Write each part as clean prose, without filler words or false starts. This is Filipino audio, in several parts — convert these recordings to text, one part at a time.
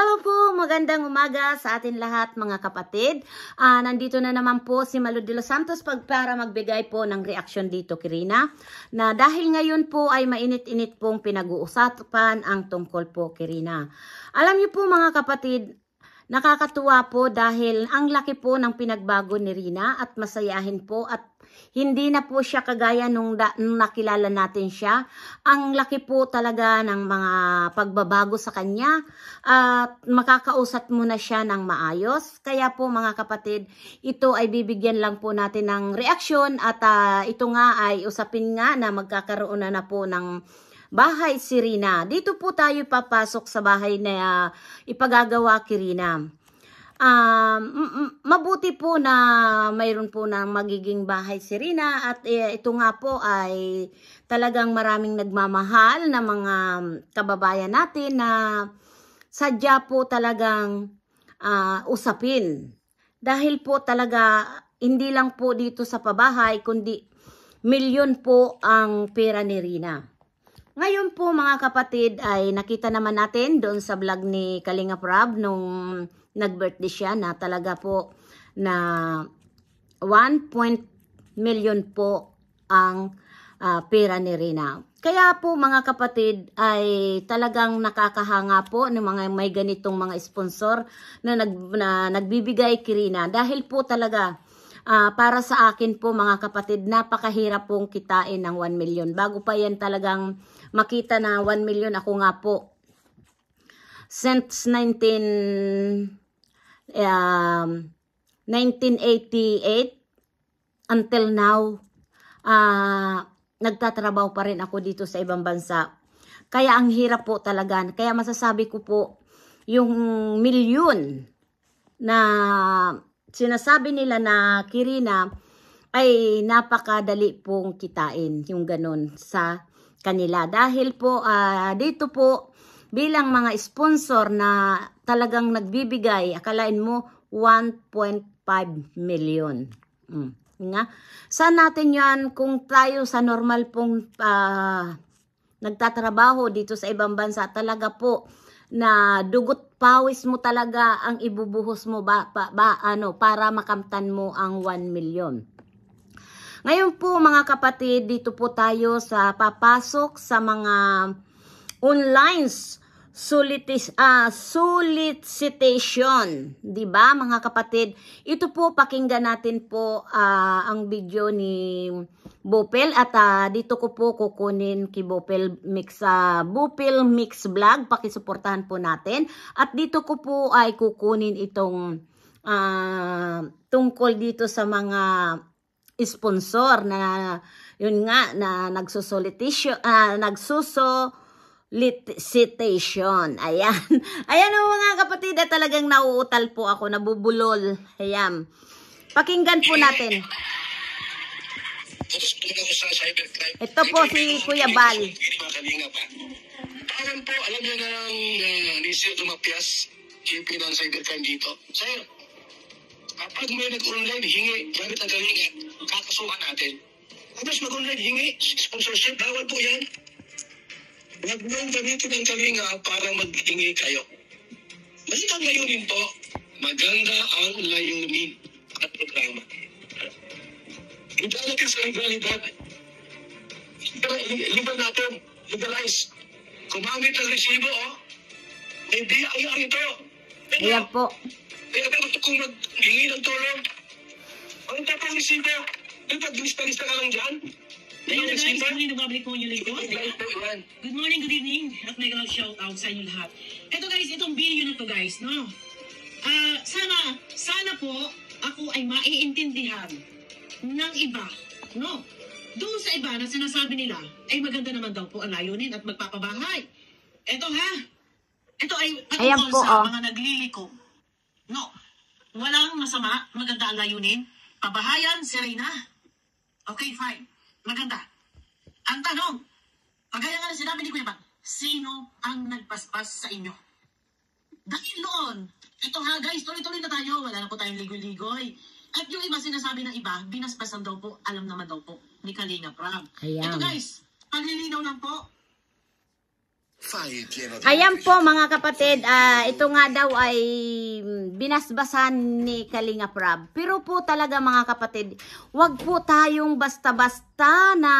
Hello po, magandang umaga sa atin lahat mga kapatid. Nandito na naman po si Malu de los Santos para magbigay po ng reaksyon dito kay Rina. Na dahil ngayon po ay mainit-init pong pinag-uusapan ang tungkol po kay Rina. Alam niyo po mga kapatid, nakakatuwa po dahil ang laki po ng pinagbago ni Rina at masayahin po at hindi na po siya kagaya nung nakilala natin siya. Ang laki po talaga ng mga pagbabago sa kanya at makakausap mo na siya ng maayos. Kaya po mga kapatid, ito ay bibigyan lang po natin ng reaksyon at ito nga ay usapin nga na magkakaroon na po ng bahay si Rina. Dito po tayo papasok sa bahay na ipagagawa kay Rina. Mabuti po na mayroon po na magiging bahay si Rina at ito nga po ay talagang maraming nagmamahal na mga kababayan natin na sadya po talagang usapin. Dahil po talaga hindi lang po dito sa pabahay kundi milyon po ang pera ni Rina. Ngayon po mga kapatid ay nakita naman natin doon sa vlog ni Kalinga Prab nung nag-birthday siya na talaga po na 1 million po ang pera ni Rina. Kaya po mga kapatid ay talagang nakakahanga po ng mga may ganitong mga sponsor na nagbibigay kay Rina. Dahil po talaga para sa akin po mga kapatid, napakahirap pong kitain ng 1 million. Bago pa yan talagang makita na 1 million, ako nga po since 1988 until now, nagtatrabaho pa rin ako dito sa ibang bansa. Kaya ang hirap po talaga. Kaya masasabi ko po, yung milyon na sinasabi nila na Kirina ay napakadali pong kitain yung ganun sa kanila. Dahil po dito po bilang mga sponsor na talagang nagbibigay, akalain mo 1.5 million. Nga. Saan natin yan kung tayo sa normal pong nagtatrabaho dito sa ibang bansa, talaga po na dugot pawis mo talaga ang ibubuhos mo para makamtan mo ang 1 million. Ngayon po mga kapatid, dito po tayo sa papasok sa mga online solicitation, di ba mga kapatid? Ito po pakinggan natin po ang video ni Bopel at dito ko po kukunin kay Bopel Mix Vlog, pakisuportahan po natin. At dito ko po ay kukunin itong tungkol dito sa mga sponsor na yun nga na nagsusolicitation, citation. Ayan. Ayan o mga kapatid, talagang nauutal po ako, nabubulol. Ayan. Pakinggan po natin. Ito po si Kuya Bal. Parang po, alam niyo na nisyo tumapias, GP ng cybercrime dito. Sir, kapag may nag-online, hingi, gamit ang Kalinga, kakasuhan natin. Tapos mag-online, hingi, sponsorship, bawal po yan. Huwag mong gamitin ang Kalinga para mag-hingi kayo. Basta ang layunin po, maganda ang layunin at programa. Hindi natin sa legalidad. Legal natin, legalize. Kumamit ang resibo, may BIR ito. Ayan po. Kaya gusto kong mag-hingi ng tulong. Ang tapang resibo, lista-lista ka lang dyan. Good morning, nababalik po yung lingkod. Good morning, good evening. At may shout out sa inyo lahat. Ito guys, itong video na to guys, no? Sana po ako ay maiintindihan ng iba, no? Doon sa iba na sinasabi nila, ay maganda naman daw po ang layunin at magpapabahay. Ito ha, ito ay patungkol sa mga nagliliko. No, walang masama, maganda ang layunin. Pabahayan si Rina. Okay, fine. Maganda. Ang tanong, kagaya nga na sinabi ni Kuya Bang, sino ang nagpaspas sa inyo? Dahil noon, ito ha guys, tuloy-tuloy na tayo, wala na po tayong ligoy-ligoy. At yung iba sinasabi ng iba, binaspasan daw po, alam naman daw po, ni Kalinga Prab. Ito guys, panlilinaw lang po, Ayan po mga kapatid, ito nga daw ay binasbasan ni Kalinga Prab. Pero po talaga mga kapatid, wag po tayong basta-basta na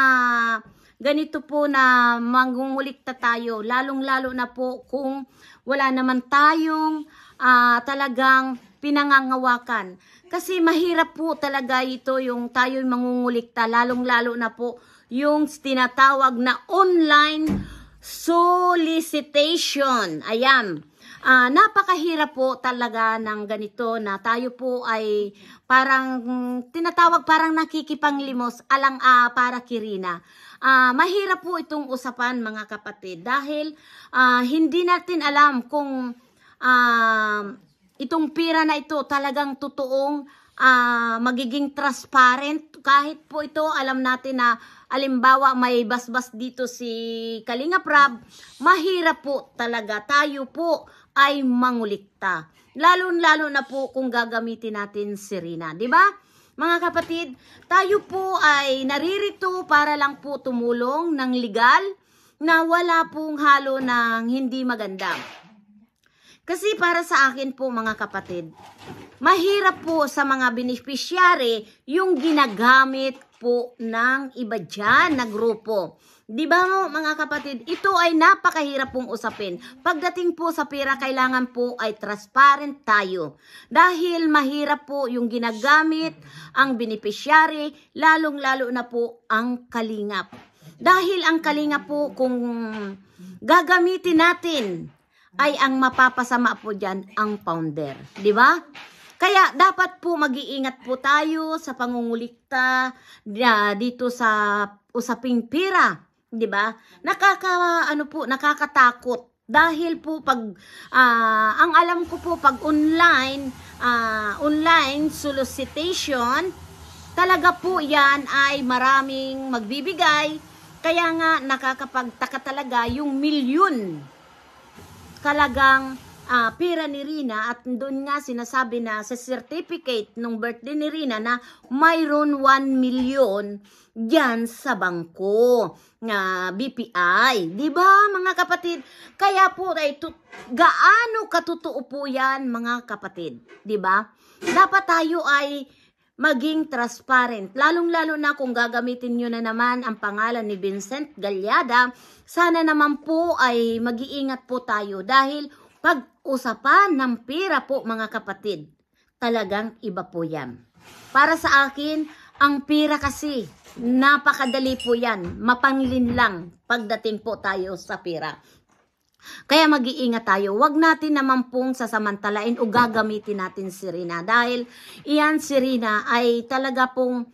ganito po na mangungulikta tayo. Lalong-lalo na po kung wala naman tayong talagang pinangangawakan. Kasi mahirap po talaga ito yung tayo'y mangungulikta. Lalong-lalo na po yung tinatawag na online solicitation. Ayan. Napakahirap po talaga ng ganito na tayo po ay parang tinatawag parang nakikipanglimos alang para kirina. Mahirap po itong usapan mga kapatid dahil hindi natin alam kung itong pira na ito talagang totoong magiging transparent. Kahit po ito alam natin na alimbawa may basbas dito si Kalinga Prab, mahirap po talaga tayo po ay mangulikta. Lalo-lalo na po kung gagamitin natin si Rina, di ba? Mga kapatid, tayo po ay naririto para lang po tumulong ng legal na wala pong halo ng hindi maganda. Kasi para sa akin po mga kapatid, mahirap po sa mga beneficiary yung ginagamit po ng iba dyan na grupo. Di ba mga kapatid, ito ay napakahirap pong usapin. Pagdating po sa pera, kailangan po ay transparent tayo. Dahil mahirap po yung ginagamit ang beneficiary, lalong-lalo na po ang kalingap. Dahil ang kalingap po kung gagamitin natin, ay ang mapapasama po dyan ang founder. Di ba? Kaya dapat po mag-iingat po tayo sa pangungulikta dito sa usaping pira, 'di ba? Nakakatakot dahil po pag ang alam ko po pag online solicitation, talaga po 'yan ay maraming magbibigay. Kaya nga nakakapagtaka talaga yung milyon kalagang pira ni Rina at doon nga sinasabi na sa certificate ng birthday ni Rina na mayroon 1 million diyan sa bangko na BPI. Di ba mga kapatid? Kaya po ay gaano katotoo po yan mga kapatid. Di ba? Dapat tayo ay maging transparent. Lalong-lalo na kung gagamitin nyo na naman ang pangalan ni Vincent Galyada, sana naman po ay mag-iingat po tayo dahil pag-usapan ng pera po mga kapatid, talagang iba po yan. Para sa akin, ang pera kasi, napakadali po yan. Mapanglin lang pagdating po tayo sa pera. Kaya mag-iingat tayo. Huwag natin naman pong sasamantalain o gagamitin natin si Rina. Dahil iyan si Rina ay talaga pong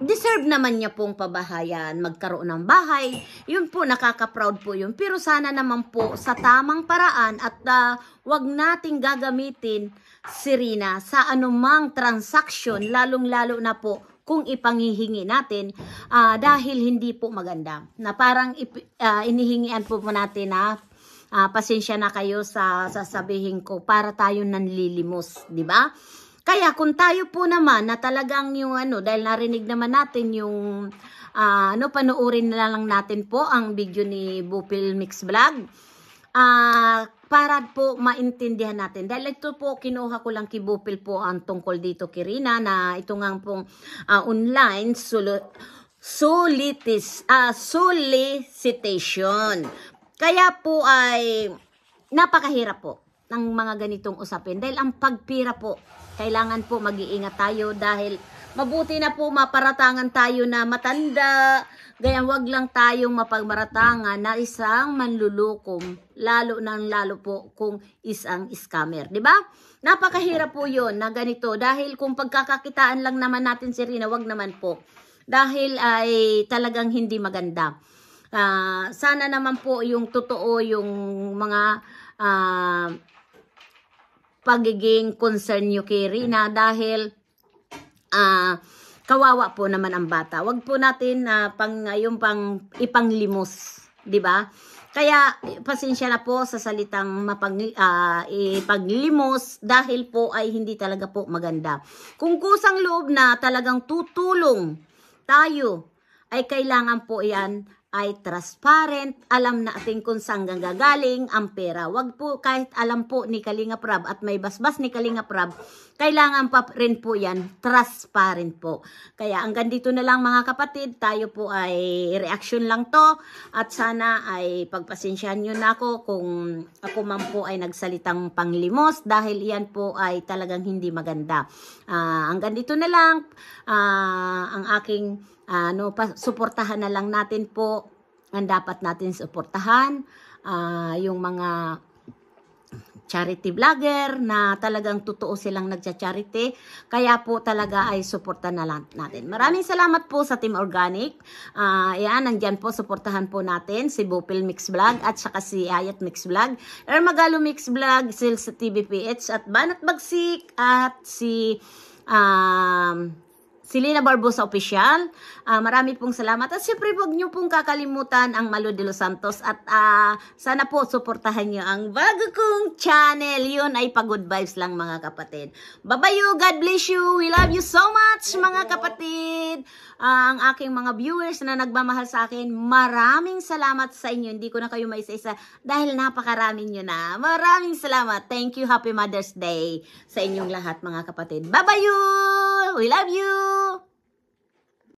deserve naman niya pong pabahayan, magkaroon ng bahay. Yun po, nakaka-proud po yun. Pero sana naman po sa tamang paraan at wag nating gagamitin si Rina sa anumang transaction, lalong-lalo na po kung ipanghihingi natin dahil hindi po maganda. Na parang inihingian po natin na pasensya na kayo sa sasabihin ko para tayo nanlilimos, di ba? Kaya kung tayo po naman na talagang yung dahil narinig naman natin yung panoorin na lang natin po ang video ni Bupil Mix Vlog para po maintindihan natin. Dahil ito po kinuha ko lang kay Bupil po ang tungkol dito kay Rina na ito nga pong online solicitation. Kaya po ay napakahirap po ng mga ganitong usapin dahil ang pagpira po kailangan po mag-iingat tayo dahil mabuti na po maparatangan tayo na matanda, gaya wag lang tayong mapagmaratangan na isang manlulukom, lalo po kung isang scammer, di ba? Napakahirap po yun na ganito dahil kung pagkakakitaan lang naman natin si Rina, wag naman po. Dahil ay talagang hindi maganda. Sana naman po yung totoo yung mga pagiging concern nyo kay Rina dahil kawawa po naman ang bata. Wag po natin yung ipanglimos, di ba? Kaya pasensya na po sa salitang ipaglimos dahil po ay hindi talaga po maganda. Kung kusang loob na talagang tutulong tayo, ay kailangan po yan ay transparent, alam natin kung saan gagaling ang pera. Wag po kahit alam po ni Kalinga Prab at may basbas ni Kalinga Prab, kailangan pa rin po yan transparent po. Kaya hanggang dito na lang mga kapatid, tayo po ay reaction lang to at sana ay pagpasensyahan nyo na ako kung ako man po ay nagsalitang panglimos dahil yan po ay talagang hindi maganda. Hanggang dito na lang ang aking suportahan na lang natin po ang dapat natin suportahan, yung mga charity vlogger na talagang totoo silang nagcha-charity, kaya po talaga ay suportahan na lang natin. Maraming salamat po sa Team Organic. Yan, nandyan po, suportahan po natin si Bupil Mix Vlog at saka si Ayat Mix Vlog, Magalo Mix Vlog, Sils TVPH at Banat Bagsik at si Lina Barbosa Official. Marami pong salamat. At siyempre, huwag niyo pong kakalimutan ang Malo de los Santos. At sana po suportahan niyo ang bago kong channel. Yun ay pa-good vibes lang mga kapatid. Bye-bye you. God bless you. We love you so much mga kapatid. Ang aking mga viewers na nagmamahal sa akin, maraming salamat sa inyo. Hindi ko na kayo maisa-isa dahil napakarami nyo na. Maraming salamat. Thank you. Happy Mother's Day sa inyong lahat mga kapatid. Bye-bye you. We love you.